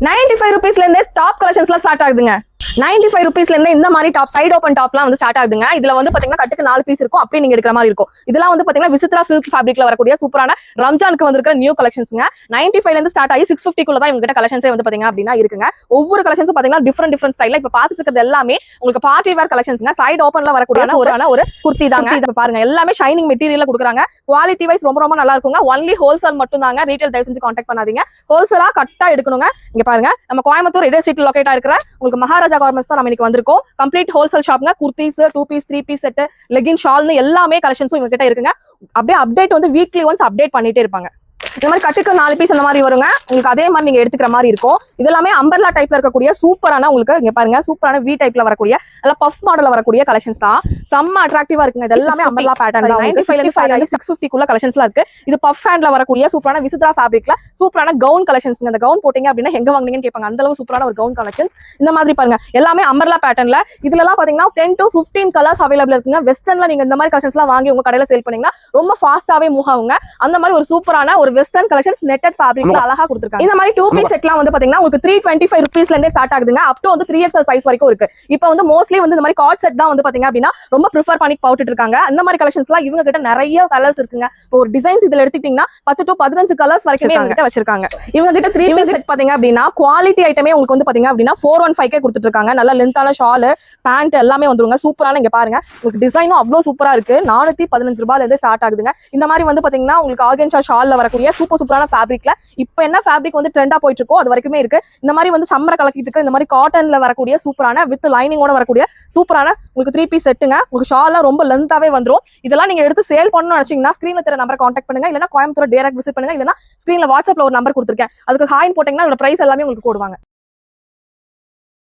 95 rupeesல இருந்தே டாப் கலெக்ஷன்ஸ்லாம் ஸ்டார்ட் ஆகுதுங்க. 95 rupeesல இருந்து இந்த மாதிரி டாப் சைடு ஓபன் டாப்லாம் வந்து ஸ்டார்ட் ஆகுதுங்க. இதுல வந்து பாத்தீங்கன்னா கட்டுக்கு 4 பீஸ் இருக்கும், அப்படியே நீங்க எடுக்கிற மாதிரி இருக்கும். இதெல்லாம் வந்து பாத்தீங்கன்னா விசித்ரா சில்க் ஃபேப்ரிக்ல வரக்கூடிய சூப்பரான ரம்ஜானுக்கு வந்திருக்கிற நியூ கலெக்ஷன்ஸ்ங்க. 95ல இருந்து ஸ்டார்ட் ஆகி 650 குள்ள தான் இவங்க கிட்ட கலெக்ஷன்ஸே வந்து பாத்தீங்கன்னா அப்படின்னா இருக்குங்க. ஒவ்வொரு கலெக்ஷன்ஸும் பாத்தீங்கன்னா டிஃபரெண்ட் ஸ்டைல்ல இப்ப பாத்துட்டு இருக்கிறது எல்லாமே உங்களுக்கு பார்ட்டி வேர் கலெக்ஷன்ஸ்ங்க. சைடு ஓபன்ல வரக்கூடிய ஒரு குர்த்தி தாங்க. இத பாருங்க, எல்லாமே ஷைனிங் மெட்டீரியல்ல கொடுக்குறாங்க. குவாலிட்டி வைஸ் ரொம்ப நல்லா இருக்குங்க. ஒன்லி ஹோல்சேல் மட்டும் தாங்க, ரீட்டைல் தயவு செஞ்சு கான்டாக்ட் பண்ணாதீங்க. ஹோல்சேலா கட்டா எடுக்கணுங்க. இங்க பாருங்க, நம்ம கோயம்புத்தூர் இடே சீட் லொகேட் ஆயிருக்கிற உங்களுக்கு மகாராஜா கார்மெண்ட்ஸ் தான் நம்ம இன்னைக்கு வந்திருக்கோம். கம்ப்ளீட் ஹோல்சேல் ஷாப்ங்க. Kurtis, 2 piece 3 piece set, legging, ஷால்னு எல்லாமே கலெக்ஷன்ஸும் இவங்க கிட்ட இருக்குங்க. அப்படியே அப்டேட் வந்து வீக்லி ஒன்ஸ் அப்டேட் பண்ணிட்டே இருப்பாங்க. இந்த மாதிரி கட்டுக்கு 4 பீஸ் அந்த மாதிரி வருங்க. உங்களுக்கு அதே மாதிரி நீங்க எடுத்துக்கிற மாதிரி இருக்கும். இதெல்லாமே அம்பர்லா டைப்ல இருக்கக்கூடிய சூப்பரான, உங்களுக்கு இங்க பாருங்க, சூப்பரான வி டைப்ல வரக்கூடிய நல்ல பஃப் மாடல்ல வரக்கூடிய கலெக்ஷன்ஸ் தான். செம்ம அட்ராக்டிவா இருக்குங்க. இது எல்லாமே அம்பர்லா பேட்டர்ன் தான். 95 ல 650 குள்ள கலெக்ஷன்ஸ்லாம் இருக்கு. இது பஃப் ஹேண்ட்ல வரக்கூடிய சூப்பரான விசித்ரா ஃபேப்ரிக்ல சூப்பரான கவுன் கலெக்ஷன்ஸ். இந்த கவுன் போட்டீங்க அப்படின்னா எங்க வாங்குனீங்கன்னு கேட்பாங்க. அந்த அளவு சூப்பரான ஒரு கவுன் கலெக்ஷன்ஸ். இந்த மாதிரி பாருங்க, எல்லாமே அம்பர்லா பேட்டர்ன்ல. இதுல எல்லாம் பாத்தீங்கன்னா 10 to 15 கலர்ஸ் அவைலபிள் இருக்குங்க. வெஸ்டர்ன்ல நீங்க இந்த மாதிரி கலெக்ஷன்ஸ்லாம் வாங்கி உங்க கடையில சேல் பண்ணீங்கன்னா ரொம்ப ஃபாஸ்டாவே மூவ் ஆகுங்க. அந்த மாதிரி ஒரு சூப்பரான ஒரு வெஸ்டர்ன் கலெக்ஷன்ஸ் நெட்டட் ஃபேப்ரிக்ல அழகா கொடுத்திருக்காங்க. இந்த மாதிரி 2 பீஸ் செட்லாம் வந்து பாத்தீங்கன்னா உங்களுக்கு 325 rupeesல இருந்தே ஸ்டார்ட் ஆகுதுங்க. அப் டு வந்து 3XL சைஸ் வரைக்கும் இருக்கு. இப்போ வந்து மோஸ்ட்லி வந்து இந்த மாதிரி கார்ட் செட் தான் வந்து பாத்தீங்க அப்படின்னா ரொம்ப ப்ரிஃபர் பண்ணி போட்டுட்டு இருக்காங்க. அந்த மாதிரி கலெக்ஷன்ஸ்லாம் இவங்க கிட்ட நிறைய கலர்ஸ் இருக்குங்க. இப்போ ஒரு டிசைன்ஸ் இதுல எடுத்துக்கிட்டீங்கன்னா 10 to 15 கலர்ஸ் வரைக்கும் இவங்க கிட்ட வச்சிருக்காங்க. இவங்க கிட்ட 3 பீஸ் செட் பாத்தீங்க அப்படின்னா குவாலிட்டி ஐட்டமே உங்களுக்கு வந்து பாத்தீங்க அப்படின்னா 415 கே கொடுத்துட்டு இருக்காங்க. நல்ல லென்த்தான ஷால், பேண்ட் எல்லாமே வந்துருங்க. சூப்பரான, இங்க பாருங்க, உங்களுக்கு டிசைனும் அவ்வளவு சூப்பரா இருக்கு. 415 ரூபாயில இருந்து ஸ்டார்ட் ஆகுதுங்க. இந்த மாதிரி வந்து பாத்தீங்கன்னா உங்களுக்கு ஆர்கன்ஷா ஷால்ல வரக்கூடிய சூப்பரான ஃபேப்ரிக்ல இப்போ என்ன ஃபேப்ரிக் வந்து ட்ரெண்டா போயிட்டு இருக்கோ அது வரைக்குமே இருக்கு. இந்த மாதிரி வந்து சம்மரை கலக்கிட்டு இருக்கு. இந்த மாதிரி காட்டன்ல வரக்கூடிய சூப்பரான வித் லைனிங்கோட வரக்கூடிய சூப்பரான உங்களுக்கு 3 பீஸ் செட்டுங்க. உங்களுக்கு ஷால்லாம் ரொம்ப லென்த்தாவே வந்துரும். இதெல்லாம் நீங்க எடுத்து சேல் பண்ணணும்னு நினைச்சீங்கன்னா ஸ்கிரீன்ல தெரிய நம்பரை கான்டாக்ட் பண்ணுங்க. இல்லைன்னா கோயம்புத்தூர் டைரக்ட் விசிட் பண்ணுங்க. இல்லைன்னா ஸ்கிரீன்ல வாட்ஸ்அப்ல ஒரு நம்பர் கொடுத்துருக்கேன், அதுக்கு ஹாய்னு போட்டீங்கன்னா அதோட பிரைஸ் எல்லாமே உங்களுக்கு போடுவாங்க.